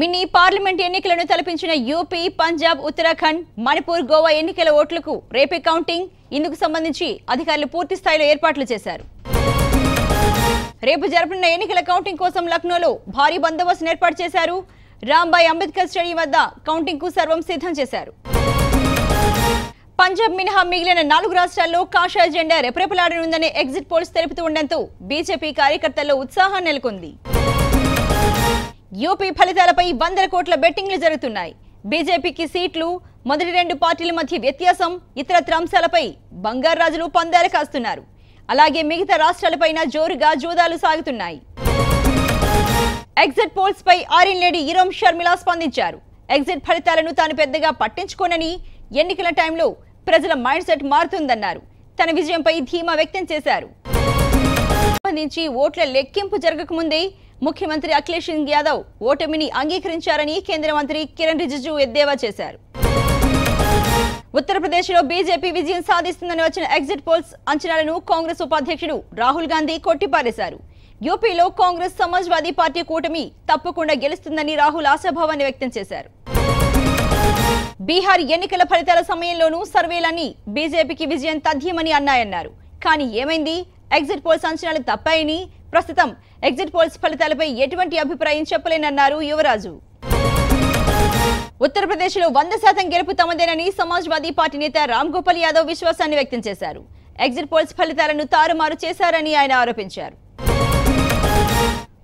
Mini parliament ఎన్నికలను తలపించిన UP, Punjab, Uttarakhand, Manipur, Goa ఎన్నికల ఓట్లకు రేపే కౌంటింగ్. ఇందుకు సంబంధించి అధికారులు పూర్తి స్థాయిలో ఏర్పాట్లు చేశారు. రేపు జరపనున్న ఎన్నికల కౌంటింగ్ కోసం లక్నోలో భారీ బందోబస్తును ఏర్పాటు చేశారు. రాంబాయ్ అంబేద్కర్ స్టేడియం వద్ద కౌంటింగ్ కు సర్వం సిద్ధం చేశారు. పంజాబ్ మినహా మిగిలిన 4 రాష్ట్రాల్లో కాషాయ జెండా రెపరెపలాడనుందనే ఎగ్జిట్ పోల్స్ తెలుపుతూ ఉండడంతో బీజేపీ కార్యకర్తల్లో ఉత్సాహం నెలకొంది. యూపీ ఫలితాలపై 100 కోట్ల బెట్టింగ్లు జరుగుతున్నాయి. బీజేపీకి సీట్లు, మొదటి 2 పార్టీల మధ్య వ్యత్యాసం, ఇతరత్ర అంశాలపై బంగారు రాజులు పందాలు కాస్తున్నారు. అలాగే మిగతా రాష్ట్రాలపైన జోరుగా జూదాలు సాగుతున్నాయి. ఎగ్జిట్ పోల్స్ పై ఆర్ఎన్ లేడీ ఇరోమ్ షర్మిల స్పందించారు. ఎగ్జిట్ ఫలితాలను తాను పెద్దగా పట్టించుకోనని, ఎన్నికల టైంలో ప్రజల మైండ్ సెట్ మారుతుందన్నారు. తన విజయంపై ధీమా వ్యక్తం చేశారు. సంబంధించి ఓట్ల లెక్కింపు జరగకముందే ముఖ్యమంత్రి అఖిలేష్ యాదవ్ ఓటమిని అంగీకరించారని కేంద్ర మంత్రి కిరణ్ రిజిజు ఎద్దేవా చేశారు. ఉత్తరప్రదేశ్లో బీజేపీ విజయం సాధిస్తుందని వచ్చిన ఎగ్జిట్ పోల్స్ అంచనాలను కాంగ్రెస్ ఉపాధ్యక్షుడు రాహుల్ గాంధీ కొట్టిపారేశారు. యూపీలో కాంగ్రెస్, సమాజ్వాదీ పార్టీ కూటమి తప్పకుండా గెలుస్తుందని రాహుల్ ఆశాభావాన్ని వ్యక్తం చేశారు. బీహార్ ఎన్నికల ఫలితాల సమయంలోనూ సర్వేలన్నీ బీజేపీకి విజయం తథ్యమని అన్నాయన్నారు. కానీ ఏమైంది? ఎగ్జిట్ పోల్స్ అంచనాలు తప్పాయని, ప్రస్తుతం ఎగ్జిట్ పోల్స్ ఫలితాలపై ఎటువంటి అభిప్రాయం చెప్పలేనన్నారు యువరాజు. ఉత్తరప్రదేశ్లో 100% గెలుపు తమదేనని సమాజ్వాదీ పార్టీ నేత రామ్ గోపాల్ యాదవ్ విశ్వాసాన్ని వ్యక్తం చేశారు. ఎగ్జిట్ పోల్స్ ఫలితాలను తారుమారు చేశారని ఆయన ఆరోపించారు.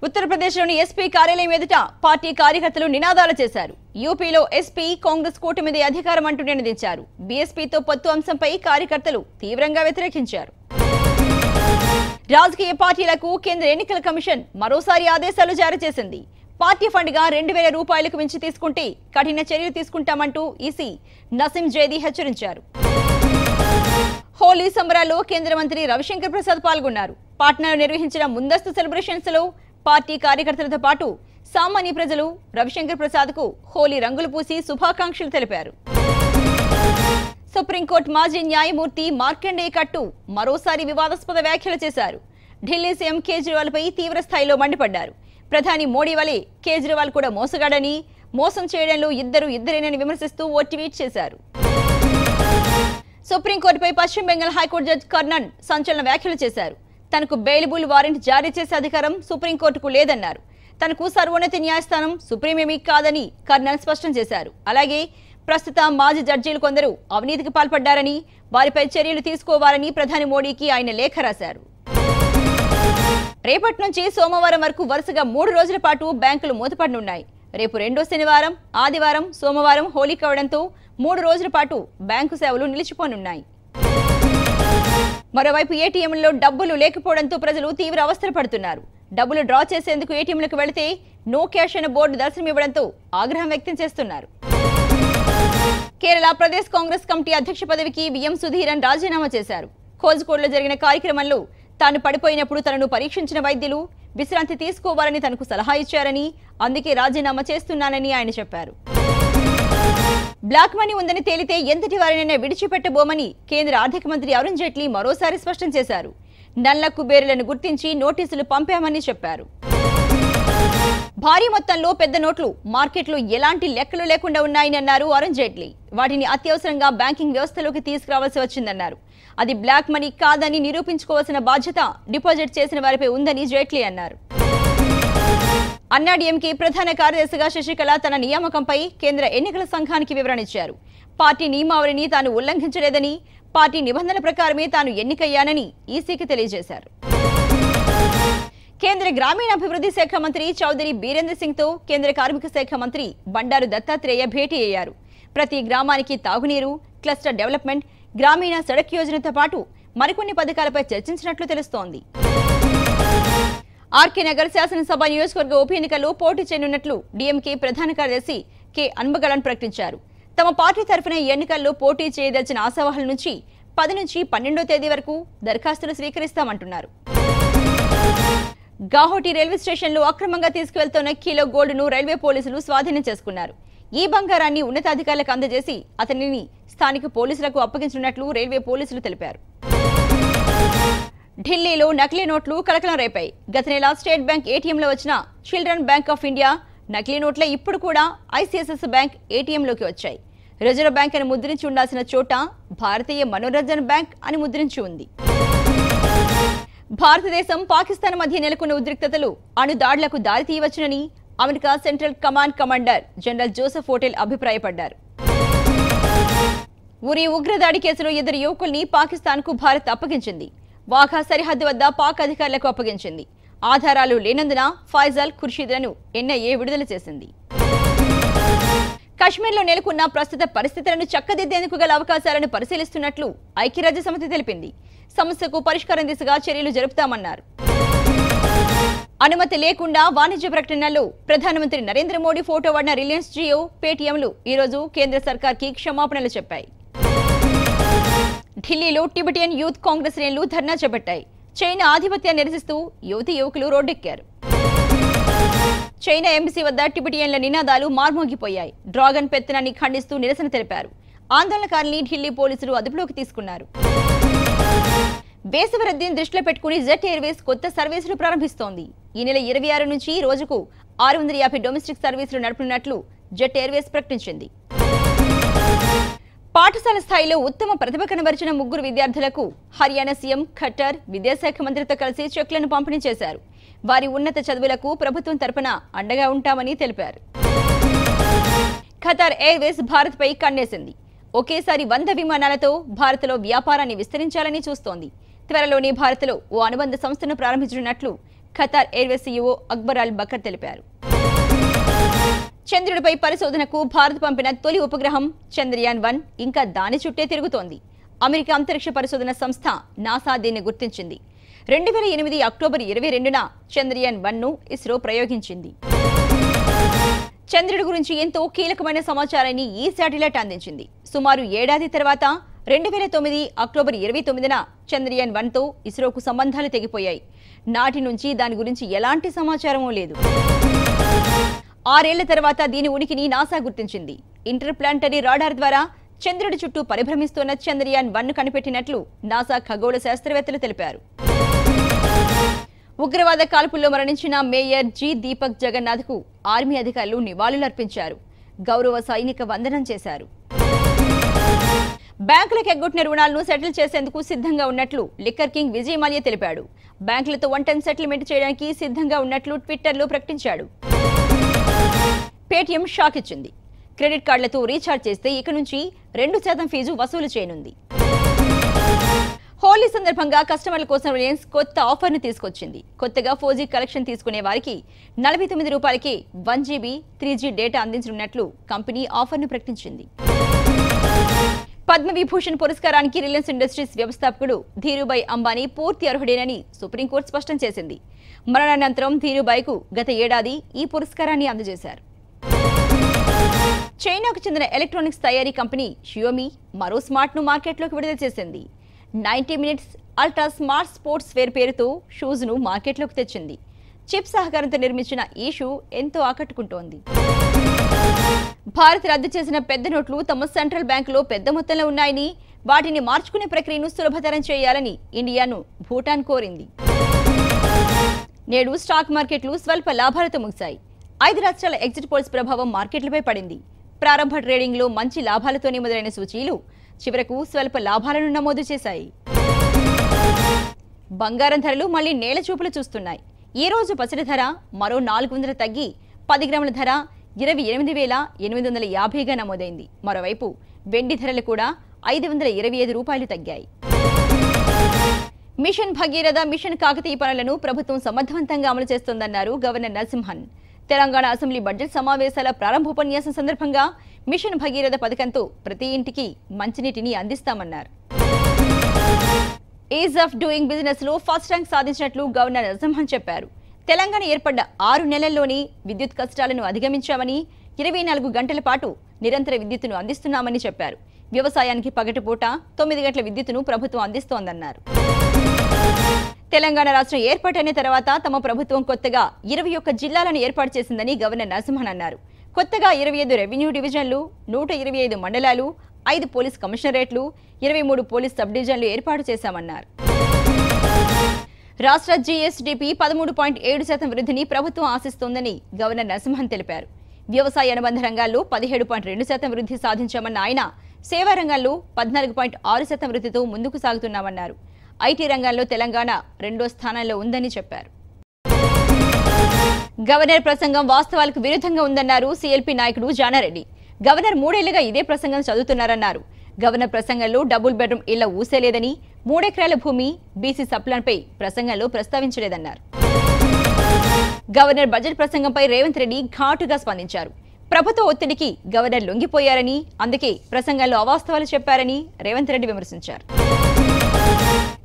ఉత్తరప్రదేశ్లోని ఎస్పీ కార్యాలయం ఎదుట పార్టీ కార్యకర్తలు నినాదాలు చేశారు. యూపీలో ఎస్పీ, కాంగ్రెస్ కూటమిదే అధికారం అంటూ నినదించారు. బీఎస్పీతో పొత్తు అంశంపై కార్యకర్తలు తీవ్రంగా వ్యతిరేకించారు. రాజకీయ పార్టీలకు కేంద్ర ఎన్నికల కమిషన్ మరోసారి ఆదేశాలు జారీ చేసింది. పార్టీ ఫండ్గా 2000 రూపాయలకు మించి తీసుకుంటే కఠిన చర్యలు తీసుకుంటామంటూ ఈసీ నసీం జైదీ హెచ్చరించారు. హోలీ సంబరాల్లో కేంద్ర మంత్రి రవిశంకర్ ప్రసాద్ పాల్గొన్నారు. పాట్నాలో నిర్వహించిన ముందస్తు సెలబ్రేషన్స్ లో పార్టీ కార్యకర్తలతో పాటు సామాన్య ప్రజలు రవిశంకర్ ప్రసాద్ కు హోలీ రంగులు పూసి శుభాకాంక్షలు తెలిపారు. సుప్రీంకోర్టు మాజీ న్యాయమూర్తి మార్కండేయ కట్టు మరోసారి వివాదాస్పద వ్యాఖ్యలు చేశారు. ఢిల్లీ సీఎం కేజ్రీవాల్ పై తీవ్ర స్థాయిలో మండిపడ్డారు. ప్రధాని మోడీ వలె కేజ్రీవాల్ కూడా మోసగాడని, మోసం చేయడంలో ఇద్దరేనని విమర్శిస్తూ ఓ ట్వీట్ చేశారు. సుప్రీంకోర్టుపై పశ్చిమ బెంగాల్ హైకోర్టు జడ్జి కర్ణన్ సంచలన వ్యాఖ్యలు చేశారు. తనకు బెయిలబుల్ వారెంట్ జారీ చేసే అధికారం సుప్రీంకోర్టుకు లేదన్నారు. తనకు సర్వోన్నత న్యాయస్థానం సుప్రీమేమీ కాదని కర్ణన్ స్పష్టం చేశారు. అలాగే ప్రస్తుత మాజీ జడ్జీలు కొందరు అవినీతికి పాల్పడ్డారని, వారిపై చర్యలు తీసుకోవాలని ప్రధాని మోడీకి ఆయన లేఖ రాశారు. రేపటి నుంచి సోమవారం వరకు వరుసగా 3 రోజుల పాటు బ్యాంకులు మూతపడనున్నాయి. రేపు 2వ శనివారం, ఆదివారం, సోమవారం హోలీ కావడంతో 3 రోజుల పాటు బ్యాంకు సేవలు నిలిచిపోనున్నాయి. మరోవైపు ఏటీఎంలలో డబ్బులు లేకపోవడంతో ప్రజలు తీవ్ర అవస్థలు పడుతున్నారు. డబ్బులు డ్రా చేసేందుకు ఏటీఎంలకు వెళితే నో క్యాష్ అనే బోర్డు దర్శనమివ్వడంతో ఆగ్రహం వ్యక్తం చేస్తున్నారు. కేరళ ప్రదేశ్ కాంగ్రెస్ కమిటీ అధ్యక్ష పదవికి విఎం సుధీరన్ రాజీనామా చేశారు. కోజికోడ్లో జరిగిన కార్యక్రమంలో తాను పడిపోయినప్పుడు తనను పరీక్షించిన వైద్యులు విశ్రాంతి తీసుకోవాలని తనకు సలహా ఇచ్చారని, అందుకే రాజీనామా చేస్తున్నానని ఆయన చెప్పారు. బ్లాక్ మనీ ఉందని తేలితే ఎంతటి వారినైనా విడిచిపెట్టబోమని కేంద్ర ఆర్థిక మంత్రి అరుణ్ జైట్లీ మరోసారి స్పష్టం చేశారు. నల్ల కుబేరులను గుర్తించి నోటీసులు పంపామని చెప్పారు. భారీ మొత్తంలో పెద్ద నోట్లు మార్కెట్లో ఎలాంటి లెక్కలు లేకుండా ఉన్నాయని అన్నారు అరుణ్ జైట్లీ. వాటిని అత్యవసరంగా బ్యాంకింగ్ వ్యవస్థలోకి తీసుకురావాల్సి వచ్చిందన్నారు. అది బ్లాక్ మనీ కాదని నిరూపించుకోవాల్సిన బాధ్యత డిపాజిట్ చేసిన వారిపై ఉందని జైట్లీ అన్నారు. అన్నాడీఎంకే ప్రధాన కార్యదర్శిగా శశికళ తన నియామకంపై కేంద్ర ఎన్నికల సంఘానికి వివరణ ఇచ్చారు. పార్టీ నియమావళిని తాను ఉల్లంఘించలేదని, పార్టీ నిబంధనల ప్రకారమే తాను ఎన్నికయ్యానని ఈసీకి తెలియజేశారు. కేంద్ర గ్రామీణాభివృద్ధి శాఖ మంత్రి చౌదరి బీరేంద్ర సింగ్ తో కేంద్ర కార్మిక శాఖ మంత్రి బండారు దత్తాత్రేయ భేటీ అయ్యారు. ప్రతి గ్రామానికి తాగునీరు, క్లస్టర్ డెవలప్మెంట్, గ్రామీణ సడక్ యోజనతో పాటు మరికొన్ని పథకాలపై చర్చించినట్లు తెలుస్తోంది. ఆర్కే నగర్ శాసనసభ నియోజకవర్గ ఉప ఎన్నికల్లో పోటీ చేయనున్నట్లు డీఎంకే ప్రధాన కార్యదర్శి కె అన్బగలన్ ప్రకటించారు. తమ పార్టీ తరఫున ఈ ఎన్నికల్లో పోటీ చేయదలిచిన ఆశావాహుల నుంచి 10 నుంచి 12వ తేదీ వరకు దరఖాస్తులు స్వీకరిస్తామంటున్నారు. గాహోటి రైల్వే స్టేషన్లో అక్రమంగా తీసుకువెళ్తున్న కిలో గోల్డ్ను రైల్వే పోలీసులు స్వాధీనం చేసుకున్నారు. ఈ బంగారాన్ని ఉన్నతాధికారులకు అందజేసి అతనిని స్థానిక పోలీసులకు అప్పగించనున్నట్లు రైల్వే పోలీసులు తెలిపారు. ఢిల్లీలో నకిలీ నోట్లు కలకలం రేపాయి. గత నెల స్టేట్ బ్యాంక్ ఏటీఎంలో వచ్చిన చిల్డ్రన్ బ్యాంక్ ఆఫ్ ఇండియా నకిలీ నోట్లే ఇప్పుడు కూడా ఐసిఐసిఐ బ్యాంక్ ఏటీఎంలోకి వచ్చాయి. రిజర్వ్ బ్యాంక్ అని ముద్రించి ఉండాల్సిన చోట భారతీయ మనోరంజన్ బ్యాంక్ అని ముద్రించి ఉంది. భారతదేశం పాకిస్తాన్ మధ్య నెలకొన్న ఉద్రిక్తతలు అణుదాడులకు దారితీయవచ్చునని America central command commander general Joseph Votel అభిప్రాయపడ్డారు. ఉరి ఉగ్రదాడి కేసులో ఇద్దరు యువకుల్ని పాకిస్తాన్కు భారత్ అప్పగించింది. వాఘా సరిహద్దు వద్ద పాక్ అధికారులకు అప్పగించింది. ఆధారాలు లేనందున ఫైజల్, ఖుర్షీద్లను ఎన్ఐఏ విడుదల చేసింది. కశ్మీర్లో నెలకొన్న ప్రస్తుత పరిస్థితులను చక్కదిద్దేందుకు గల అవకాశాలను పరిశీలిస్తున్నట్లు ఐక్యరాజ్యసమితి తెలిపింది. సమస్యకు పరిష్కారం దిశగా చర్యలు జరుపుతామన్నారు. అనుమతి లేకుండా వాణిజ్య ప్రకటనలో ప్రధానమంత్రి నరేంద్ర మోడీ ఫోటో వాడిన రిలయన్స్ జియో, పేటీఎంలు ఈరోజు కేంద్ర సర్కార్కి క్షమాపణలు చెప్పాయి. ఢిల్లీలో టిబెటియన్ యూత్ కాంగ్రెస్ శ్రేణులు ధర్నా చేపట్టాయి. చైనా ఆధిపత్యాన్ని నిరసిస్తూ యువతీ యువకులు రోడ్డెక్కారు. చైనా ఎంబసీ వద్ద టిబెటియన్ల నినాదాలు మార్మోగిపోయాయి. డ్రాగన్ పెత్తనాన్ని ఖండిస్తూ నిరసన తెలిపారు. ఆందోళనకారుల్ని ఢిల్లీ పోలీసులు అదుపులోకి తీసుకున్నారు. వేసవి రద్దీని దృష్టిలో పెట్టుకుని జెట్ ఎయిర్వేస్ కొత్త సర్వీసులు ప్రారంభిస్తోంది. ఈ నెల 26 నుంచి రోజుకు 650 డొమెస్టిక్ సర్వీసులు నడుపుతున్నట్లు జెట్ ఎయిర్వేస్ ప్రకటించింది. పాఠశాల స్థాయిలో ఉత్తమ ప్రతిభ కనబరిచిన 3 విద్యార్థులకు హర్యానా సీఎం ఖట్టర్ విద్యాశాఖ మంత్రితో కలిసి చెక్లను పంపిణీ చేశారు. వారి ఉన్నత చదువులకు ప్రభుత్వం తరపున అండగా ఉంటామని తెలిపారు. ఖతార్ ఎయిర్వేస్ భారత్పై కన్నేసింది. ఒకేసారి 100 విమానాలతో భారత్లో వ్యాపారాన్ని విస్తరించాలని చూస్తోంది. త్వరలోనే భారత్లో ఓ అనుబంధ సంస్థను ప్రారంభించనున్నట్లు ఖతార్ ఎయిర్వేస్ సీఈఓ అక్బర్ అల్ బకర్ తెలిపారు. చంద్రుడిపై పరిశోధనకు భారత్ పంపిన తొలి ఉపగ్రహం చంద్రయాన్-1 ఇంకా దాని చుట్టే తిరుగుతోంది. అమెరికా అంతరిక్ష పరిశోధన సంస్థ నాసా దీన్ని గుర్తించింది. 2008 అక్టోబర్ 22న చంద్రయాన్-1ను ఇస్రో ప్రయోగించింది. చంద్రుడి గురించి ఎంతో కీలకమైన సమాచారాన్ని ఈ శాటిలైట్ అందించింది. సుమారు ఏడాది తర్వాత 2009 అక్టోబర్ 29న చంద్రయాన్-1తో ఇస్రోకు సంబంధాలు తెగిపోయాయి. నాటి నుంచి దాని గురించి ఎలాంటి సమాచారమూ లేదు. 6 ఏళ్ల తర్వాత దీని ఉనికిని నాసా గుర్తించింది. ఇంటర్ప్లాంటరీ రాడార్ ద్వారా చంద్రుడి చుట్టూ పరిభ్రమిస్తున్న చంద్రయాన్-1ను కనిపెట్టినట్లు నాసా ఖగోళ శాస్త్రవేత్తలు తెలిపారు. ఉగ్రవాద కాల్పుల్లో మరణించిన మేయర్ జి దీపక్ జగన్నాథ్కు ఆర్మీ అధికారులు నివాళులర్పించారు. గౌరవ సైనిక వందనం చేశారు. బ్యాంకులకు ఎగ్గొట్టిన రుణాలను సెటిల్ చేసేందుకు సిద్ధంగా ఉన్నట్లు లిక్కర్ కింగ్ విజయ్ మాల్యా తెలిపాడు. బ్యాంకులతో 1 సెటిల్మెంట్ చేయడానికి సిద్ధంగా ఉన్నట్లు ట్విట్టర్లో ప్రకటించాడు. పేటీఎం షాక్ ఇచ్చింది. క్రెడిట్ కార్డులతో రీఛార్జ్ చేస్తే ఇక నుంచి 2% ఫీజు వసూలు చేయనుంది. హోలీ సందర్భంగా కస్టమర్ల కోసం రిలయన్స్ కొత్త ఆఫర్ను తీసుకొచ్చింది. కొత్తగా 4G కలెక్షన్ తీసుకునే వారికి 49 రూపాయలకి 1 GB 3G డేటా అందించనున్నట్లు కంపెనీ ఆఫర్ను ప్రకటించింది. పద్మవిభూషణ్ పురస్కారానికి రిలయన్స్ ఇండస్ట్రీస్ వ్యవస్థాపకుడు ధీరుభాయ్ అంబానీ పూర్తి అర్హుడేనని సుప్రీంకోర్టు స్పష్టం చేసింది. మరణానంతరం ధీరుభాయ్కు గత ఏడాది ఈ పురస్కారాన్ని అందజేశారు. చైనాకు చెందిన ఎలక్ట్రానిక్స్ తయారీ కంపెనీ షియోమి మరో స్మార్ట్ను మార్కెట్లోకి విడుదల చేసింది. 90 minutes ultra smart sports wear పేరుతో షూజ్ను మార్కెట్లోకి తెచ్చింది. చిప్ సహకారంతో నిర్మించిన ఈ షూ ఎంతో ఆకట్టుకుంటోంది. భారత్ రద్దు చేసిన పెద్ద నోట్లు తమ సెంట్రల్ బ్యాంకులో పెద్ద మొత్తంలో ఉన్నాయని, వాటిని మార్చుకునే ప్రక్రియను సులభతరం చేయాలని ఇండియాను భూటాన్ కోరింది. నేడు స్టాక్ మార్కెట్లు స్వల్ప లాభాలతో ముగిశాయి. 5 రాష్ట్రాల ఎగ్జిట్ పోల్స్ ప్రభావం మార్కెట్లపై పడింది. ప్రారంభ ట్రేడింగ్లో మంచి లాభాలతోనే మొదలైన సూచీలు చివరకు స్వల్ప లాభాలను నమోదు చేశాయి. బంగారం ధరలు మళ్లీ నేల చూపులు చూస్తున్నాయి. ఈ రోజు పసిడి ధర మరో 400 తగ్గి 10 గ్రాముల ధర 28,850గా నమోదైంది. మరోవైపు వెండి ధరలు కూడా 525 రూపాయలు తగ్గాయి. మిషన్ భగీరథ, మిషన్ కాకతీయ పనులను ప్రభుత్వం సమర్థవంతంగా అమలు చేస్తోందన్నారు governor Narasimhan. Telangana assembly budget సమావేశాల ప్రారంభోపన్యాసం సందర్భంగా మిషన్ భగీరథ పథకంతో ప్రతి ఇంటికి మంచినీటిని అందిస్తామన్నారు. ఈజ్ ఆఫ్ డూయింగ్ బిజినెస్ లో ఫస్ట్ ర్యాంక్ సాధించినట్లు గవర్నర్ నరసింహన్ చెప్పారు. తెలంగాణ ఏర్పడ్డ 6 నెలల్లోనే విద్యుత్ కష్టాలను అధిగమించామని, 24 గంటల పాటు నిరంతర విద్యుత్తును అందిస్తున్నామని చెప్పారు. వ్యవసాయానికి పగటిపూట 9 గంటల విద్యుత్తును ప్రభుత్వం అందిస్తోందన్నారు. తెలంగాణ రాష్ట్రం ఏర్పాటైన తర్వాత తమ ప్రభుత్వం కొత్తగా 21 జిల్లాలను ఏర్పాటు చేసిందని గవర్నర్ నరసింహన్ అన్నారు. కొత్తగా 25 రెవెన్యూ డివిజన్లు, 125 మండలాలు, 5 పోలీస్ కమిషనరేట్లు, 23 పోలీస్ సబ్ డివిజన్లు ఏర్పాటు చేశామన్నారు. రాష్ట్ర జీఎస్డీపీ 13.7% వృద్ధిని ప్రభుత్వం ఆశిస్తోందని గవర్నర్ నరసింహన్ తెలిపారు. వ్యవసాయ అనుబంధ రంగాల్లో 17.2% వృద్ధి సాధించామన్న ఆయన సేవా రంగాల్లో 14.6% వృద్ధితో ముందుకు సాగుతున్నామన్నారు. ఐటీ రంగంలో తెలంగాణ 2వ స్థానంలో ఉందని చెప్పారు. గవర్నర్ ప్రసంగం వాస్తవాలకు విరుద్ధంగా ఉందన్నారు సీఎల్పీ నాయకుడు జానారెడ్డి. గవర్నర్ 3 ఏళ్లుగా ఇదే ప్రసంగం చదువుతున్నారన్నారు. గవర్నర్ ప్రసంగంలో డబుల్ బెడ్రూమ్ ఇళ్ల ఊసేలేదని, 3 ఎకరాల భూమి, బీసీ సప్లాన్పై ప్రసంగంలో ప్రస్తావించలేదన్నారు. గవర్నర్ బడ్జెట్ ప్రసంగంపై రేవంత్ రెడ్డి ఘాటుగా స్పందించారు. ప్రభుత్వ ఒత్తిడికి గవర్నర్ లొంగిపోయారని, అందుకే ప్రసంగంలో అవాస్తవాలు చెప్పారని రేవంత్ రెడ్డి విమర్శించారు.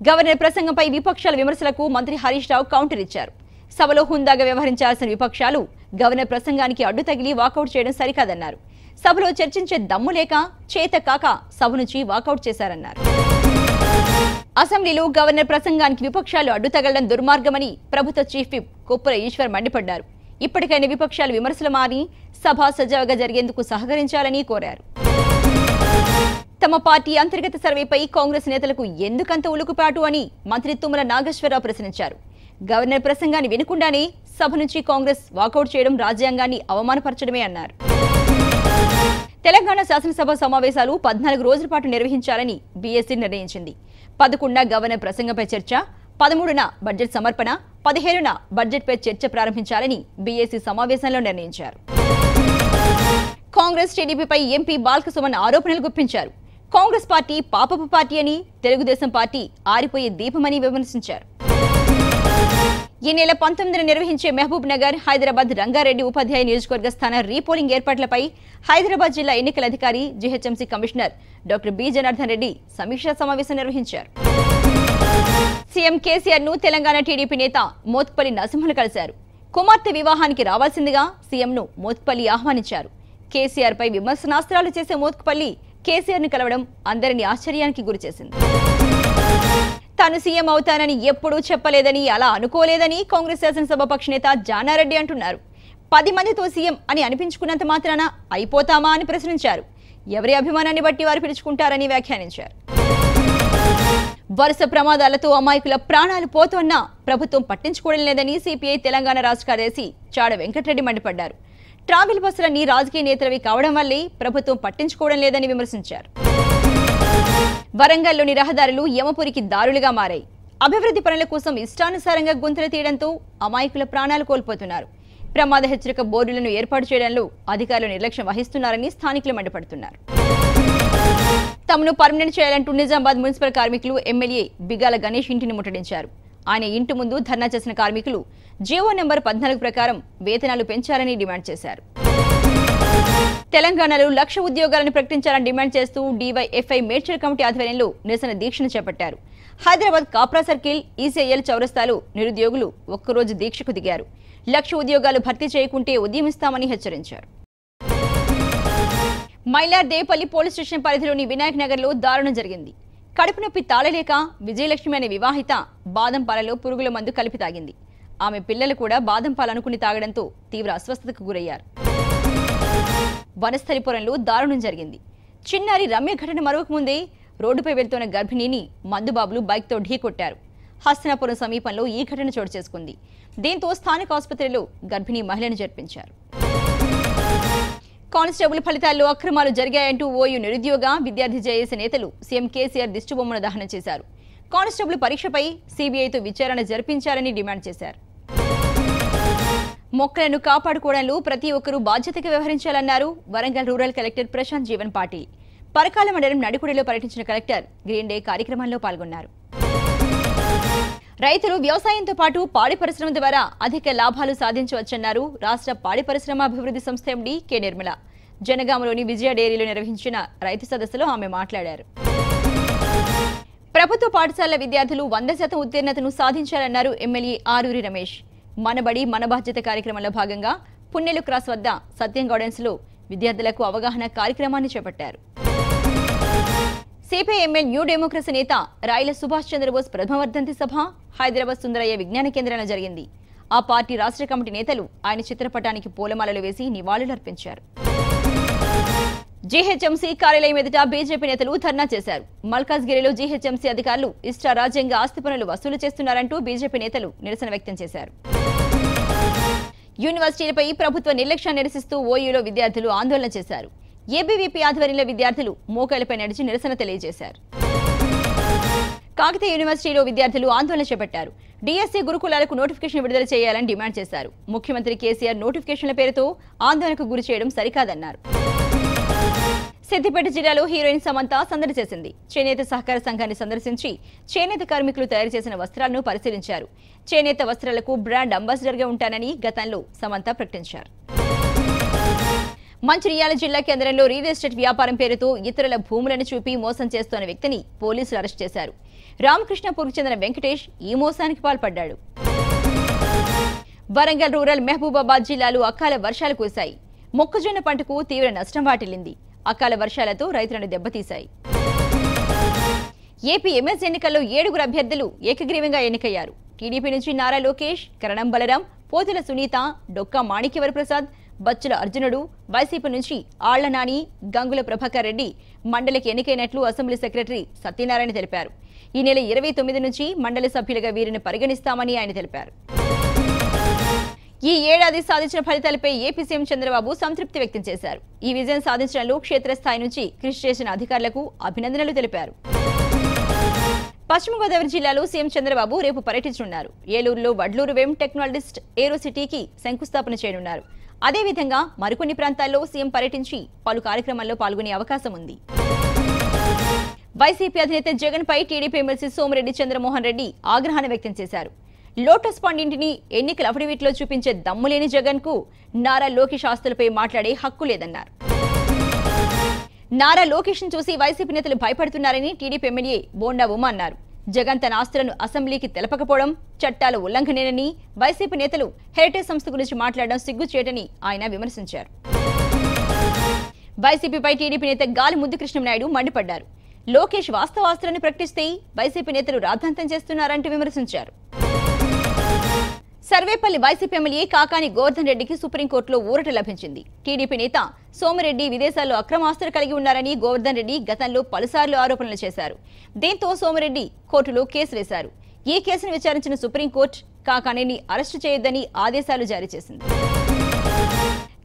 గవర్నర్ ప్రసంగంపై విపక్షాల విమర్శలకు మంత్రి హరీష్ రావు కౌంటర్ ఇచ్చారు. సభలో హుందాగా వ్యవహరించాల్సిన విపక్షాలు గవర్నర్ ప్రసంగానికి అడ్డు తగిలి వాకౌట్ చేయడం సరికాదన్నారు. సభలో చర్చించే దమ్ము లేక చేత కాక సభ నుంచి వాకౌట్ చేశారన్నారు. అసెంబ్లీలో గవర్నర్ ప్రసంగానికి విపక్షాలు అడ్డు తగలడం దుర్మార్గమని ప్రభుత్వ చీఫ్ విప్ కొప్పుల ఈశ్వర్ మండిపడ్డారు. ఇప్పటికైనా విపక్షాలు విమర్శలు మారి సభ సజావుగా జరిగేందుకు సహకరించాలని కోరారు. తమ పార్టీ అంతర్గత సర్వేపై కాంగ్రెస్ నేతలకు ఎందుకంత ఉలుకుపాటు అని మంత్రి తుమ్మల నాగేశ్వరరావు ప్రశ్నించారు. గవర్నర్ ప్రసంగాన్ని వినకుండానే సభ నుంచి కాంగ్రెస్ వాకౌట్ చేయడం రాజ్యాంగాన్ని అవమానపరచడమే అన్నారు. తెలంగాణ శాసనసభ సమావేశాలు 14 రోజుల పాటు నిర్వహించాలని బీఎస్సీ నిర్ణయించింది. 11న గవర్నర్ ప్రసంగంపై చర్చ, 13న బడ్జెట్ సమర్పణ, 15న బడ్జెట్పై చర్చ ప్రారంభించాలని బీఎస్సీ సమావేశంలో నిర్ణయించారు. కాంగ్రెస్ టీడీపీపై ఎంపీ బాల్క సుమన్ ఆరోపణలు గుప్పించారు. కాంగ్రెస్ పార్టీ పాపపు పార్టీ అని, తెలుగుదేశం పార్టీ ఆరిపోయే దీపమని విమర్శించారు. ఈ నెల 19న నిర్వహించే మహబూబ్ నగర్, హైదరాబాద్ రంగారెడ్డి ఉపాధ్యాయ నియోజకవర్గ స్థాన రీపోలింగ్ ఏర్పాట్లపై హైదరాబాద్ జిల్లా ఎన్నికల అధికారి, GHMC commissioner doctor B Janardhan Reddy సమీక్షా సమావేశం నిర్వహించారు. సీఎం కేసీఆర్ ను తెలంగాణ టీడీపీ నేత మోత్పల్లి నరసింహన్ కలిశారు. కుమార్తె వివాహానికి రావాల్సిందిగా సీఎంను మోత్పల్లి ఆహ్వానించారు. కేసీఆర్ పై విమర్శనాస్త్రాలు చేసే మోత్పల్లి కేసీఆర్ ను కలవడం అందరినీ ఆశ్చర్యానికి గురిచేసింది. తాను సీఎం అవుతానని ఎప్పుడూ చెప్పలేదని, అలా అనుకోలేదని కాంగ్రెస్ శాసనసభ పక్ష నేత జానారెడ్డి అంటున్నారు. 10 మందితో సీఎం అని అనిపించుకున్నంత మాత్రాన అయిపోతామా అని ప్రశ్నించారు. ఎవరి అభిమానాన్ని బట్టి వారు పిలుచుకుంటారని వ్యాఖ్యానించారు. వరుస ప్రమాదాలతో అమాయకుల ప్రాణాలు పోతున్నా ప్రభుత్వం పట్టించుకోవడం లేదని సిపిఐ తెలంగాణ రాష్ట్ర కార్యదర్శి చాడ వెంకటరెడ్డి మండిపడ్డారు. ట్రావెల్ బస్సులన్నీ రాజకీయ నేతలవి కావడం వల్లే ప్రభుత్వం పట్టించుకోవడం లేదని విమర్శించారు. వరంగల్లోని రహదారులు యమపురికి దారులుగా మారాయి. అభివృద్ధి పనుల కోసం ఇష్టానుసారంగా గుంతలు తీయడంతో అమాయకుల ప్రాణాలు కోల్పోతున్నారు. ప్రమాద హెచ్చరిక బోర్డులను ఏర్పాటు చేయడంలో అధికారులు నిర్లక్ష్యం వహిస్తున్నారని స్థానికులు మండిపడుతున్నారు. తమను పర్మనెంట్ చేయాలంటూ నిజామాబాద్ మున్సిపల్ కార్మికులు ఎమ్మెల్యే బిగాల గణేష్ ఇంటిని ముట్టడించారు. ఆయన ఇంటి ముందు ధర్నా చేసిన కార్మికులు జీవో నెంబర్ 14 ప్రకారం వేతనాలు పెంచాలని డిమాండ్ చేశారు. తెలంగాణలో 1,00,000 ఉద్యోగాలను ప్రకటించాలని డిమాండ్ చేస్తూ డీవైఎఫ్ఐ మేడ్చల్ కమిటీ ఆధ్వర్యంలో నిరసన దీక్షను చేపట్టారు. హైదరాబాద్ కాప్రా సర్కిల్, ఈసీఐఎల్ చౌరస్తాలో నిరుద్యోగులు ఒక్కరోజు దీక్షకు దిగారు. 1,00,000 ఉద్యోగాలు భర్తీ చేయకుంటే ఉద్యమిస్తామని హెచ్చరించారు. మైలార్ దేపల్లి పోలీస్ స్టేషన్ పరిధిలోని వినాయక్ నగర్లో దారుణం జరిగింది. కడుపు నొప్పి తాళలేక విజయలక్ష్మి అనే వివాహిత బాదం పాలలో పురుగుల మందు కలిపి తాగింది. ఆమె పిల్లలు కూడా బాదం పాలు అనుకుని తాగడంతో తీవ్ర అస్వస్థతకు గురయ్యారు. వనస్థలిపురంలో దారుణం జరిగింది. చిన్నారి రమ్య ఘటన మరొక ముందే రోడ్డుపై వెళ్తున్న గర్భిణిని మందుబాబులు బైక్తో ఢీకొట్టారు. హస్తనాపురం సమీపంలో ఈ ఘటన చోటు చేసుకుంది. దీంతో స్థానిక ఆసుపత్రిలో గర్భిణీ మహిళను చేర్పించారు. కానిస్టేబుల్ ఫలితాల్లో అక్రమాలు జరిగాయంటూ ఓయూ నిరుద్యోగ విద్యార్థి జేఏసీ నేతలు సీఎం కేసీఆర్ దిష్టిబొమ్మను దహనం చేశారు. కానిస్టేబుల్ పరీక్షపై సీబీఐతో విచారణ జరిపించాలని డిమాండ్ చేశారు. మొక్కలను కాపాడుకోవడంలో ప్రతి ఒక్కరూ బాధ్యతగా వ్యవహరించాలన్నారు వరంగల్ రూరల్ కలెక్టర్ ప్రశాంత్ జీవన్ పాటిల్. పరకాల మండలం నడికుడిలో పర్యటించిన కలెక్టర్ గ్రీన్ డే కార్యక్రమంలో పాల్గొన్నారు. రైతులు వ్యవసాయంతో పాటు పాడి పరిశ్రమ ద్వారా అధిక లాభాలు సాధించవచ్చన్నారు రాష్ట్ర పాడి పరిశ్రమ అభివృద్ధి సంస్థ ఎండీ కె నిర్మల. జనగామలోని విజయ డైరీలో నిర్వహించిన రైతు సదస్సులో ఆమె మాట్లాడారు. ప్రభుత్వ పాఠశాలల విద్యార్థులు 100% ఉత్తీర్ణతను సాధించాలన్నారు ఎమ్మెల్యే ఆరూరి రమేష్. మనబడి మన బాధ్యత కార్యక్రమంలో భాగంగా పున్నెలు క్రాస్ వద్ద సత్యం గార్డెన్స్ లో విద్యార్థులకు అవగాహన కార్యక్రమాన్ని చేపట్టారు. సిపిఐఎంఎల్ న్యూ డెమోక్రసీ నేత రాయల సుభాష్ చంద్రబోస్ ప్రథమ వర్ధంతి సభ హైదరాబాద్ సుందరయ్య విజ్ఞాన కేంద్రంలో జరిగింది. ఆ పార్టీ రాష్ట్ర కమిటీ నేతలు ఆయన చిత్రపటానికి పూలమాలలు వేసి నివాళులర్పించారు. జీహెచ్ఎంసీ కార్యాలయం ఎదుట బీజేపీ నేతలు ధర్నా చేశారు. మల్కాజ్గిరిలో జీహెచ్ఎంసీ అధికారులు ఇష్టారాజ్యంగా ఆస్తి పన్నులు వసూలు చేస్తున్నారంటూ బీజేపీ నేతలు నిరసన వ్యక్తం చేశారు. యూనివర్సిటీలపై ప్రభుత్వ నిర్లక్ష్యాన్ని నిరసిస్తూ ఓయూలో విద్యార్థులు ఆందోళన చేశారు. ఏబీవీపీ ఆధ్వర్యంలో విద్యార్థులు మోకాలపై నడిచి నిరసన తెలియజేశారు. కాకతీయ యూనివర్సిటీలో విద్యార్థులు ఆందోళన చేపట్టారు. డీఎస్సీ గురుకులాలకు నోటిఫికేషన్ విడుదల చేయాలని డిమాండ్ చేశారు. ముఖ్యమంత్రి కేసీఆర్ నోటిఫికేషన్ల పేరుతో ఆందోళనకు గురి చేయడం సరికాదన్నారు. సిద్దిపేట జిల్లాలో హీరోయిన్ సమంత సందడి చేసింది. చేనేత సహకార సంఘాన్ని సందర్శించి చేనేత కార్మికులు తయారు చేసిన వస్త్రాలను పరిశీలించారు. చేనేత వస్త్రాలకు బ్రాండ్ అంబాసిడర్ గా ఉంటానని గతంలో సమంత ప్రకటించారు. మంచిర్యాల జిల్లా కేంద్రంలో రియల్ ఎస్టేట్ వ్యాపారం పేరుతో ఇతరుల భూములను చూపి మోసం చేస్తున్న వ్యక్తిని పోలీసులు అరెస్ట్ చేశారు. రామకృష్ణపూర్కు చెందిన వెంకటేష్ ఈ మోసానికి పాల్పడ్డాడు. వరంగల్ రూరల్ మహబూబాబాద్ జిల్లాలో అకాల వర్షాలు కురిశాయి. మొక్కజొన్న పంటకు తీవ్ర నష్టం వాటిల్లింది. అకాల వర్షాలతో రైతులను దెబ్బతీశాయి. ఏపీ ఎమ్మెల్సీ ఎన్నికల్లో 7 అభ్యర్థులు ఏకగ్రీవంగా ఎన్నికయ్యారు. టీడీపీ నుంచి నారా లోకేష్, కరణం బలరాం, పోతుల సునీత, డొక్కా మాణిక్యవరప్రసాద్, బచ్చుల అర్జునుడు, వైసీపీ నుంచి ఆళ్ల నాని, గంగుల ప్రభాకర్ రెడ్డి మండలికి ఎన్నికైనట్లు అసెంబ్లీ సెక్రటరీ సత్యనారాయణ తెలిపారు. ఈ నెల 29 నుంచి మండలి సభ్యులుగా వీరిని పరిగణిస్తామని ఆయన తెలిపారు. ఈ ఏడాది సాధించిన ఫలితాలపై ఏపీ సీఎం చంద్రబాబు సంతృప్తి వ్యక్తం చేశారు. ఈ విజయం సాధించడంలో క్షేత్రస్థాయి నుంచి కృషి చేసిన అధికారులకు అభినందనలు తెలిపారు. పశ్చిమ గోదావరి జిల్లాలో సీఎం చంద్రబాబు రేపు పర్యటించనున్నారు. ఏలూరులో వడ్లూరు వెం టెక్నాలజిస్ట్ ఏరో సిటీకి శంకుస్థాపన చేయనున్నారు. అదేవిధంగా మరికొన్ని ప్రాంతాల్లో సీఎం పర్యటించి పలు కార్యక్రమాల్లో పాల్గొనే అవకాశం ఉంది. వైసీపీ అధినేత జగన్ పై టీడీపీ ఎమ్మెల్సీ సోమిరెడ్డి చంద్రమోహన్ రెడ్డి ఆగ్రహాన్ని వ్యక్తం చేశారు. లోటస్ ఫండ్ ఇంటిని ఎన్నికల అఫిడవిట్లో చూపించే దమ్ములేని జగన్ కు నారా లోకేష్ ఆస్తులపై మాట్లాడే హక్కు లేదన్నారు. నారా లోకేష్ ను చూసి వైసీపీ నేతలు భయపడుతున్నారని టీడీపీ ఎమ్మెల్యే బోండా ఉమ అన్నారు. జగన్ తన ఆస్తులను అసెంబ్లీకి తెలపకపోవడం చట్టాల ఉల్లంఘనేనని, వైసీపీ నేతలు హెరిటేజ్ సంస్థ గురించి మాట్లాడడం సిగ్గుచేటని ఆయన విమర్శించారు. వైసీపీపై టీడీపీ నేత గాలి ముద్దుకృష్ణనాయుడు మండిపడ్డారు. లోకేష్ వాస్తవాస్తులను ప్రకటిస్తే వైసీపీ నేతలు రాద్ధాంతం చేస్తున్నారంటూ విమర్శించారు. సర్వేపల్లి వైసీపీ ఎమ్మెల్యే కాకాని గోవర్ధన్ రెడ్డికి సుప్రీంకోర్టులో ఊరట లభించింది. టీడీపీ నేత సోమిరెడ్డి విదేశాల్లో అక్రమ ఆస్తులు కలిగి ఉన్నారని గోవర్ధన్ రెడ్డి గతంలో పలుసార్లు ఆరోపణలు చేశారు. దీంతో సోమిరెడ్డి కోర్టులో కేసు వేశారు. ఈ కేసును విచారించిన సుప్రీంకోర్టు కాకానిని అరెస్టు చేయొద్దని ఆదేశాలు జారీ చేసింది.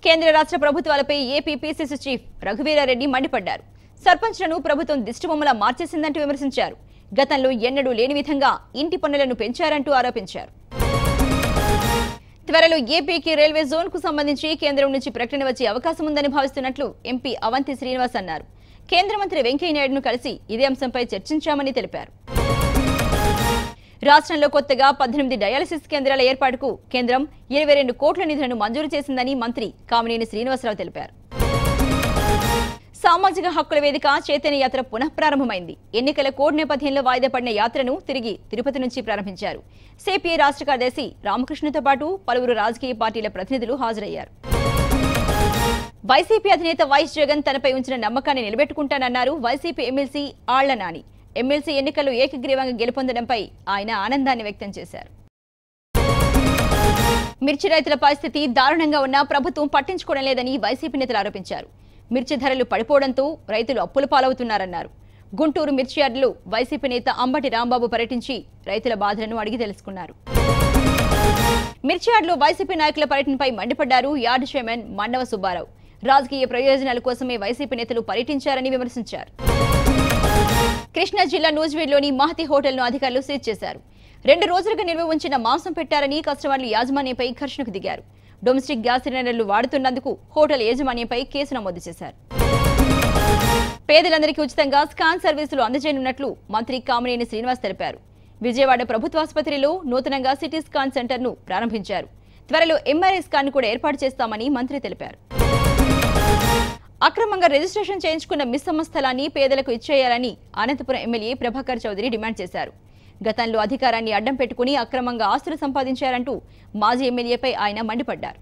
కేంద్ర రాష్ట్ర ప్రభుత్వాలపై ఏపీ పీసీసీ చీఫ్ రఘువీరారెడ్డి మండిపడ్డారు. సర్పంచ్లను ప్రభుత్వం దిష్టిబొమ్మలా మార్చేసిందంటూ విమర్శించారు. గతంలో ఎన్నడూ లేని విధంగా ఇంటి పన్నులను పెంచారంటూ ఆరోపించారు. త్వరలో ఏపీకి రైల్వే జోన్ కు సంబంధించి కేంద్రం నుంచి ప్రకటన వచ్చే అవకాశం ఉందని భావిస్తున్నట్లు ఎంపీ అవంతి శ్రీనివాస్ అన్నారు. కేంద్ర మంత్రి వెంకయ్యనాయుడును కలిసి ఇదే అంశంపై చర్చించామని తెలిపారు. రాష్ట్రంలో కొత్తగా 18 డయాలసిస్ కేంద్రాల ఏర్పాటుకు కేంద్రం 22 కోట్ల నిధులను మంజూరు చేసిందని మంత్రి కామినేని శ్రీనివాసరావు తెలిపారు. సామాజిక హక్కుల వేదిక చైతన్య యాత్ర పునఃప్రారంభమైంది. ఎన్నికల కోడ్ నేపథ్యంలో వాయిదా పడిన యాత్రను తిరిగి తిరుపతి నుంచి ప్రారంభించారు. సిపిఐ రాష్ట్ర కార్యదర్శి రామకృష్ణతో పాటు పలువురు రాజకీయ పార్టీల ప్రతినిధులు హాజరయ్యారు. వైసీపీ అధినేత వైఎస్ జగన్ తనపై ఉంచిన నమ్మకాన్ని నిలబెట్టుకుంటానన్నారు YCP MLC Alla Nani. MLC ఎన్నికల్లో ఏకగ్రీవంగా గెలుపొందడంపై ఆయన ఆనందాన్ని వ్యక్తం చేశారు. మిర్చి రైతుల పరిస్థితి దారుణంగా ఉన్నా ప్రభుత్వం పట్టించుకోవడం లేదని వైసీపీ నేతలు ఆరోపించారు. మిర్చి ధరలు పడిపోవడంతో రైతులు అప్పుల పాలవుతున్నారన్నారు. గుంటూరు మిర్చి యార్డులో వైసీపీ నేత అంబటి రాంబాబు పర్యటించి రైతుల బాధలను అడిగి తెలుసుకున్నారు. మిర్చి యార్డులో వైసీపీ నాయకుల పర్యటనపై మండిపడ్డారు యార్డు చైర్మన్ మండవ సుబ్బారావు. రాజకీయ ప్రయోజనాల కోసమే వైసీపీ నేతలు పర్యటించారని విమర్శించారు. కృష్ణా జిల్లా నూజివీడ్లోని మహతి హోటల్ను అధికారులు సీజ్ చేశారు. 2 రోజులుగా నిల్వ ఉంచిన మాంసం పెట్టారని కస్టమర్లు యాజమాన్యంపై ఘర్షణకు దిగారు. డొమెస్టిక్ గ్యాస్ సిలిండర్లు వాడుతున్నందుకు హోటల్ యాజమాన్యంపై కేసు నమోదు చేశారు. పేదలందరికీ ఉచితంగా స్కాన్ సర్వీసులు అందజేయనున్నట్లు మంత్రి కామినేని శ్రీనివాస్ తెలిపారు. విజయవాడ ప్రభుత్వ ఆసుపత్రిలో నూతనంగా సిటీ స్కాన్ సెంటర్ను ప్రారంభించారు. త్వరలో ఎంఆర్ఐ స్కాన్ కూడా ఏర్పాటు చేస్తామని మంత్రి తెలిపారు. అక్రమంగా రిజిస్ట్రేషన్ చేయించుకున్న మిస్సమ్మ స్థలాన్ని పేదలకు ఇచ్చేయాలని అనంతపురం ఎమ్మెల్యే ప్రభాకర్ చౌదరి డిమాండ్ చేశారు. గతంలో అధికారాన్ని అడ్డం పెట్టుకుని అక్రమంగా ఆస్తులు సంపాదించారంటూ మాజీ ఎమ్మెల్యేపై ఆయన మండిపడ్డారు.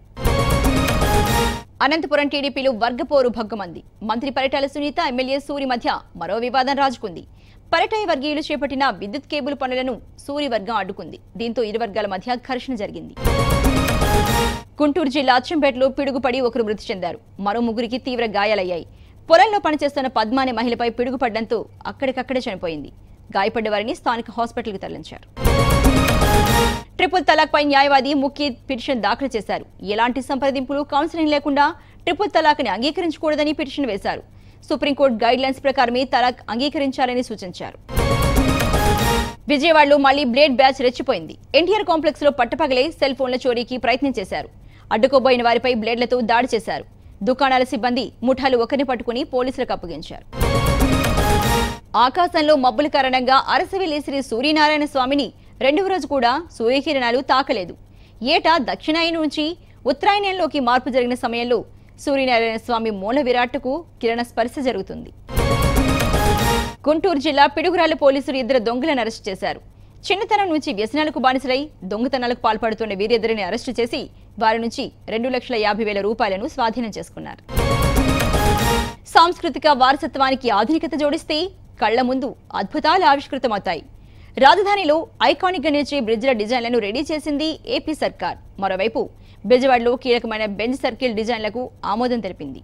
అనంతపురం టీడీపీలో వర్గపోరు భగ్గుమంది. మంత్రి పరిటాల సునీత, ఎమ్మెల్యే సూరి మధ్య మరో వివాదం రాజుకుంది. పరిటాయి వర్గీయులు చేపట్టిన విద్యుత్ కేబుల్ పనులను సూరి వర్గం అడ్డుకుంది. దీంతో ఇరు వర్గాల మధ్య ఘర్షణ జరిగింది. గుంటూరు జిల్లా అచ్చంపేటలో పిడుగుపడి ఒకరు మృతి చెందారు. మరో 3కి తీవ్ర గాయాలయ్యాయి. పొలంలో పనిచేస్తున్న పద్మ అనే మహిళపై పిడుగుపడ్డంతో అక్కడికక్కడే చనిపోయింది. గాయపడ్డ వారిని స్థానిక హాస్పిటల్కు తరలించారు. ట్రిపుల్ తలాక్ పై న్యాయవాది ముకీద్ పిటిషన్ దాఖలు చేశారు. ఎలాంటి సంప్రదింపులు, కౌన్సిలింగ్ లేకుండా ట్రిపుల్ తలాక్ ని అంగీకరించకూడదని పిటిషన్ వేశారు. సుప్రీంకోర్టు గైడ్ లైన్స్ ప్రకారమే తలాక్ అంగీకరించాలని సూచించారు. విజయవాడలో మళ్లీ బ్లేడ్ బ్యాచ్ రెచ్చిపోయింది. ఎన్టీఆర్ కాంప్లెక్స్ లో పట్టపగలే సెల్ ఫోన్ల చోరీకి ప్రయత్నం చేశారు. అడ్డుకోబోయిన వారిపై బ్లేడ్లతో దాడి చేశారు. దుకాణాల సిబ్బంది ముఠాలు ఒకరిని పట్టుకుని పోలీసులకు అప్పగించారు. ఆకాశంలో మబ్బుల కారణంగా అరసవిల్లి శ్రీ సూర్యనారాయణ స్వామిని రెండవ రోజు కూడా సూర్యకిరణాలు తాకలేదు. ఏటా దక్షిణాయనం నుంచి ఉత్తరాయణంలోకి మార్పు జరిగిన సమయంలో సూర్యనారాయణ స్వామి మూల విరాట్కు కిరణ స్పర్శ జరుగుతుంది. గుంటూరు జిల్లా పిడుగురాళ్ల పోలీసులు ఇద్దరు దొంగలను అరెస్టు చేశారు. చిన్నతనం నుంచి వ్యసనాలకు బానిసలై దొంగతనాలకు పాల్పడుతున్న వీరిద్దరిని అరెస్టు చేసి వారి నుంచి 2,50,000 రూపాయలను స్వాధీనం చేసుకున్నారు. సాంస్కృతిక వారసత్వానికి ఆధునికత జోడిస్తే కళ్ల ముందు అద్భుతాలు ఆవిష్కృతమవుతాయి. రాజధానిలో ఐకానిక్ గా నిలిచే బ్రిడ్జ్ల డిజైన్లను రెడీ చేసింది ఏపీ సర్కార్. మరోవైపు బెజవాడలో కీలకమైన బెంజ్ సర్కిల్ డిజైన్లకు ఆమోదం తెలిపింది.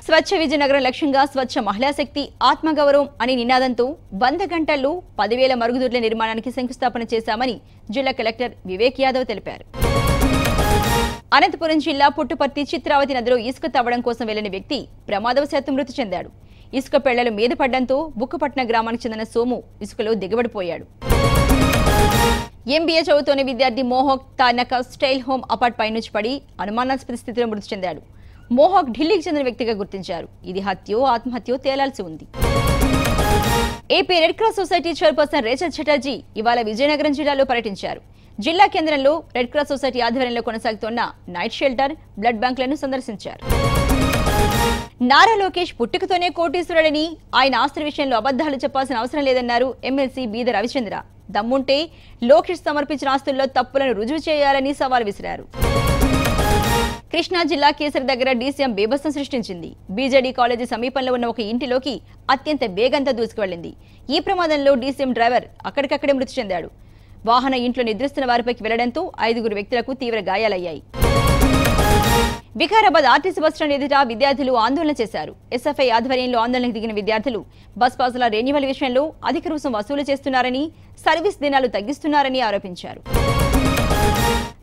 స్వచ్ఛ విజయనగరం లక్ష్యంగా స్వచ్ఛ మహిళా శక్తి ఆత్మగౌరవం అనే నినాదంతో 100 గంటల్లో 10,000 మరుగుదొడ్ల నిర్మాణానికి శంకుస్థాపన చేశామని జిల్లా కలెక్టర్ వివేక్ యాదవ్ తెలిపారు. అనంతపురం జిల్లా పుట్టుపర్తి చిత్రావతి నదిలో ఇసుక తవ్వడం కోసం వెళ్లిన వ్యక్తి ప్రమాదవశాత్తు మృతి చెందాడు. ఇసుక పెళ్లలు మీద పడ్డంతో బుక్కపట్న గ్రామానికి చెందిన సోము ఇసుకలో దిగబడిపోయాడు. ఎంబీఏ చదువుతోనే విద్యార్థి Mohak Tarnaka style home apart పై నుంచి పడి అనుమానాస్పద స్థితిలో మృతి చెందాడు. మోహక్ ఢిల్లీకి చెందిన వ్యక్తిగా గుర్తించారు. ఇది హత్యో ఆత్మహత్యో తేలాల్సి ఉంది. AP red cross society chairperson Rachel Chatterjee ఇవాళ విజయనగరం జిల్లాలో పర్యటించారు. జిల్లా కేంద్రంలో రెడ్ క్రాస్ సొసైటీ ఆధ్వర్యంలో కొనసాగుతున్న నైట్ షెల్టర్, బ్లడ్ బ్యాంకులను సందర్శించారు. నారా లోకేష్ పుట్టుకతోనే కోటీశ్వరుడని, ఆయన ఆస్తుల విషయంలో అబద్దాలు చెప్పాల్సిన అవసరం లేదన్నారు ఎమ్మెల్సీ బీద రవిచంద్ర. దమ్ముంటే లోకేష్ సమర్పించిన ఆస్తుల్లో తప్పులను రుజువు చేయాలని సవాల్ విసిరారు. కృష్ణా జిల్లా కేసరి దగ్గర డీసీఎం బీభత్సం సృష్టించింది. బీజేడీ కాలేజీ సమీపంలో ఉన్న ఒక ఇంటిలోకి అత్యంత వేగంతో దూసుకువెళ్లింది. ఈ ప్రమాదంలో డీసీఎం డ్రైవర్ అక్కడికక్కడే మృతి చెందాడు. వాహనం ఇంట్లో నిద్రిస్తున్న వారిపైకి వెళ్లడంతో 5 వ్యక్తులకు తీవ్ర గాయాలయ్యాయి. వికారాబాద్ ఆర్టీసీ బస్టాండ్ ఎదుట విద్యార్థులు ఆందోళన చేశారు. ఎస్ఎఫ్ఐ ఆధ్వర్యంలో ఆందోళనకు దిగిన విద్యార్థులు బస్ పాసుల రెన్యువల్ విషయంలో అధిక రుసుం వసూలు చేస్తున్నారని, సర్వీస్ దినాలు తగ్గిస్తున్నారని ఆరోపించారు.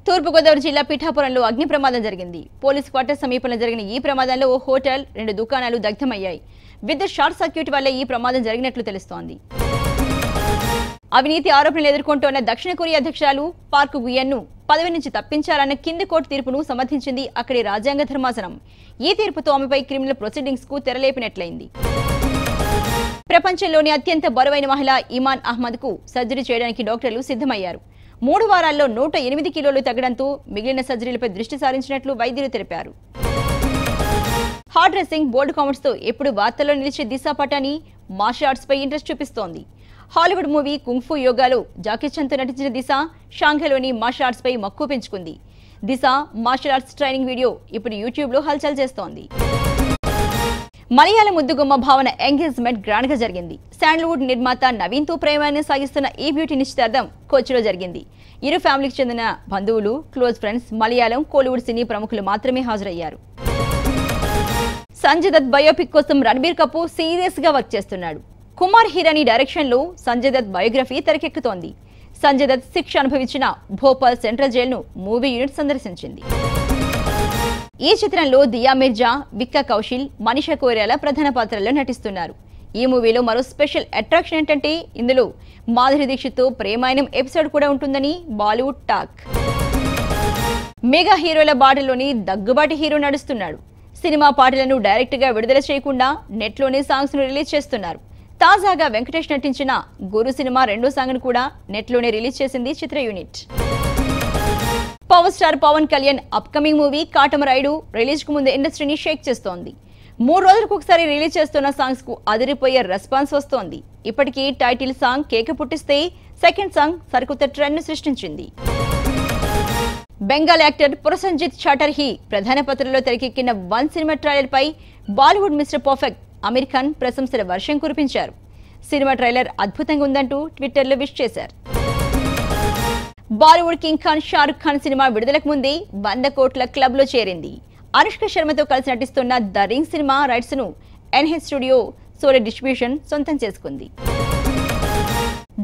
తూర్పుగోదావరి జిల్లా పిఠాపురంలో అగ్ని ప్రమాదం జరిగింది. పోలీస్ క్వార్టర్ సమీపంలో జరిగిన ఈ ప్రమాదంలో ఓ హోటల్, 2 దుకాణాలు దగ్ధమయ్యాయి. విద్యుత్ షార్ట్ సర్క్యూట్ వల్ల ఈ ప్రమాదం జరిగినట్లు తెలుస్తోంది. అవినీతి ఆరోపణలు ఎదుర్కొంటోన్న దక్షిణ కొరియా అధ్యక్షురాలు పార్క్ గుయన్ను పదవి నుంచి తప్పించాలన్న కింది కోర్టు తీర్పును సమర్థించింది అక్కడి రాజ్యాంగ ధర్మాసనం. ఈ తీర్పుతో ఆమెపై క్రిమినల్ ప్రొసీడింగ్స్ కు తెరలేపినట్లయింది. ప్రపంచంలోని అత్యంత బరువైన మహిళ ఇమాన్ అహ్మద్ కు సర్జరీ చేయడానికి డాక్టర్లు సిద్ధమయ్యారు. 3 వారాల్లో 108 కిలోలు తగ్గడంతో మిగిలిన సర్జరీలపై దృష్టి సారించినట్లు వైద్యులు తెలిపారు. హార్డ్ డ్రెస్సింగ్, బోల్డ్ కామెంట్స్ తో ఎప్పుడు వార్తల్లో నిలిచే దిశ పటాని మార్షల్ ఆర్ట్స్ పై ఇంట్రెస్ట్ చూపిస్తోంది. హాలీవుడ్ మూవీ కుంగ్ఫూ యోగాలో జాకీ చాన్ తో నటించిన దిశ షాంఘైలోని మార్షల్ ఆర్ట్స్ పై మక్కువ పెంచుకుంది. దిశ మార్షల్ ఆర్ట్స్ ట్రైనింగ్ వీడియో ఇప్పుడు యూట్యూబ్ లో హల్చల్ చేస్తోంది. మలయాళ ముద్దుగుమ్మ భావన ఎంగేజ్మెంట్ గ్రాండ్ గా జరిగింది. శాండల్వుడ్ నిర్మాత నవీన్ తో ప్రేమాన్ని సాగిస్తున్న ఈ బ్యూటీ నిశ్చితార్థం కొచ్చిలో జరిగింది. ఇరు ఫ్యామిలీకి చెందిన బంధువులు, క్లోజ్ ఫ్రెండ్స్, మలయాళం, కోలీవుడ్ సినీ ప్రముఖులు మాత్రమే హాజరయ్యారు. సంజయ్ దత్ బయోపిక్ కోసం రణబీర్ కపూర్ సీరియస్ గా వర్క్ చేస్తున్నాడు. కుమార్ హిరానీ డైరెక్షన్ లో సంజయ్ దత్ బయోగ్రఫీ తెరకెక్కుతోంది. సంజయ్ దత్ శిక్ష అనుభవించిన భోపాల్ సెంట్రల్ జైలును మూవీ యూనిట్ సందర్శించింది. ఈ చిత్రంలో దియా మిర్జా, విక్కా కౌశల్, మనీషా కోయిరాల ప్రధాన పాత్రల్లో నటిస్తున్నారు. ఈ మూవీలో మరో స్పెషల్ అట్రాక్షన్ ఏంటంటే ఇందులో మాధురి దీక్షిత్తో ప్రేమాయణం ఎపిసోడ్ కూడా ఉంటుందని బాలీవుడ్ టాక్. మెగా హీరోల బాటలోని దగ్గుబాటి హీరో నడుస్తున్నాడు. సినిమా పాటలను డైరెక్ట్ గా విడుదల చేయకుండా నెట్లోనే సాంగ్స్ ను రిలీజ్ చేస్తున్నారు. తాజాగా వెంకటేష్ నటించిన గురు సినిమా 2వ సాంగ్ ను కూడా నెట్లోనే రిలీజ్ చేసింది చిత్ర unit. Power star Pawan Kalyan upcoming movie Katamarayudu release కు ముందు ఇండస్ట్రీని షేక్ చేస్తోంది. 3 రోజులకు ఒకసారి రిలీజ్ చేస్తున్న సాంగ్స్ కు అదిరిపోయే రెస్పాన్స్ వస్తోంది. ఇప్పటికీ టైటిల్ సాంగ్ కేక పుట్టిస్తే సెకండ్ సాంగ్ సరికొత్త ట్రెండ్ ను సృష్టించింది. బెంగాల్ యాక్టర్ ప్రొసెన్జిత్ చాటర్జీ ప్రధాన పాత్రలో తెరకెక్కిన 1 సినిమా ట్రైలర్ పై బాలీవుడ్ మిస్టర్ పర్ఫెక్ట్ అమీర్ ఖాన్ ప్రశంసల వర్షం కురిపించారు. సినిమా ట్రైలర్ అద్భుతంగా ఉందంటూ ట్విట్టర్లో విష్ చేశారు. బాలీవుడ్ కింగ్ ఖాన్ షారుఖ్ ఖాన్ సినిమా విడుదలకు ముందే 100 కోట్ల క్లబ్ లో చేరింది. అనుష్క శర్మతో కలిసి నటిస్తున్న ద రింగ్ సినిమా రైట్స్ ను ఎన్హెచ్ స్టూడియో సోరే డిస్ట్రిబ్యూషన్ సొంతం చేసుకుంది.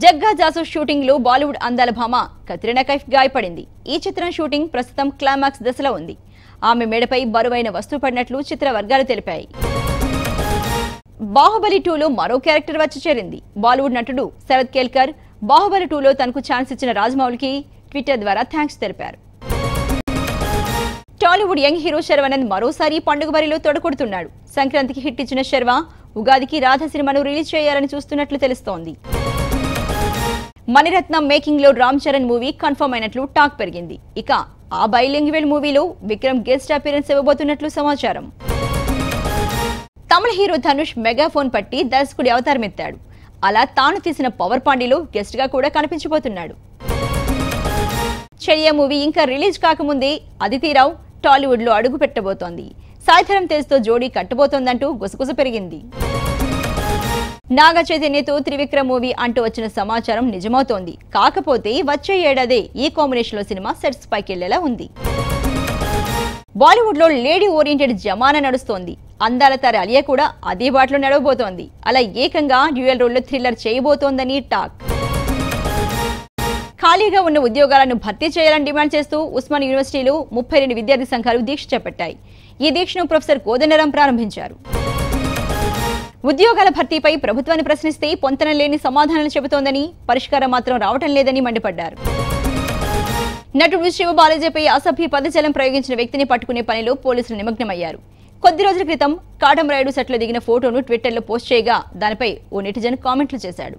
జగ్గా జాసు షూటింగ్ లో బాలీవుడ్ అందాల భామ కత్రినా కైఫ్ గాయపడింది. ఈ చిత్రం షూటింగ్ ప్రస్తుతం క్లైమాక్స్ దశలో ఉంది. ఆమె మెడపై బరువైన వస్తువు పడినట్లు చిత్ర వర్గాలు తెలిపాయి. బాహుబలి 2లో మరో క్యారెక్టర్ వచ్చి చేరింది. బాలీవుడ్ నటుడు శరత్ కేల్కర్ బాహుబలి 2లో తనకు ఛాన్స్ ఇచ్చిన రాజమౌళికి ట్విట్టర్ ద్వారా థ్యాంక్స్ తెలిపారు. టాలీవుడ్ యంగ్ హీరో శర్వానంద్ మరోసారి పండుగ బరిలో తొడగొడుతున్నాడు. సంక్రాంతికి హిట్ ఇచ్చిన శర్వా ఉగాదికి రాధ సినిమాను రిలీజ్ చేయాలని చూస్తున్నట్లు తెలుస్తోంది. మణిరత్నం మేకింగ్ లో రామ్ చరణ్ మూవీ కన్ఫర్మ్ అయినట్లు టాక్ పెరిగింది. ఇక ఆ బైలింగ్వెల్ మూవీలో విక్రమ్ గెస్ట్ అపీరెన్స్ ఇవ్వబోతున్నట్లు సమాచారం. తమిళ హీరో ధనుష్ మెగాఫోన్ పట్టి దర్శకుడి అవతారం ఎత్తాడు. అలా తాను తీసిన పవర్ పాండిలో గెస్ట్ గా కూడా కనిపించబోతున్నాడు. చెరియా మూవీ ఇంకా రిలీజ్ కాకముందే అదితిరావు టాలీవుడ్ లో అడుగు పెట్టబోతోంది. సాయిధరం తేజ్ తో జోడీ కట్టబోతోందంటూ గుసగుస పెరిగింది. నాగ చైతన్యతో త్రివిక్రమ్ మూవీ అంటూ వచ్చిన సమాచారం నిజమవుతోంది. కాకపోతే వచ్చే ఏడాదే ఈ కాంబినేషన్ లో సినిమా సెట్స్ పైకెళ్లేలా ఉంది. బాలీవుడ్ లో లేడీ ఓరియంటెడ్ జమానా నడుస్తోంది. అందాల తార అలియా కూడా అదే బాటలో నడవబోతోంది. అలా ఏకంగా డ్యూయల్ రోల్ లో థ్రిల్లర్ చేయబోతోందని టాక్. ఖాళీగా ఉన్న ఉద్యోగాలను భర్తీ చేయాలని డిమాండ్ చేస్తూ ఉస్మాన్ యూనివర్సిటీలో 32 విద్యార్థి సంఘాలు దీక్ష చేపట్టాయి. ఈ దీక్షను ప్రొఫెసర్ కోదండరాం ప్రారంభించారు. ఉద్యోగాల భర్తీపై ప్రభుత్వాన్ని ప్రశ్నిస్తే పొంతన లేని సమాధానాలు చెబుతోందని, పరిష్కారం మాత్రం రావటం లేదని మండిపడ్డారు. నటుడు శివ బాలాజీపై అసభ్య పదజాలం ప్రయోగించిన వ్యక్తిని పట్టుకునే పనిలో పోలీసులు నిమగ్నమయ్యారు. కొద్ది రోజుల క్రితం కాటం రైడు సెట్లో దిగిన ఫోటోను ట్విట్టర్లో పోస్ట్ చేయగా దానిపై ఓ నెటిజన్ కామెంట్లు చేశాడు.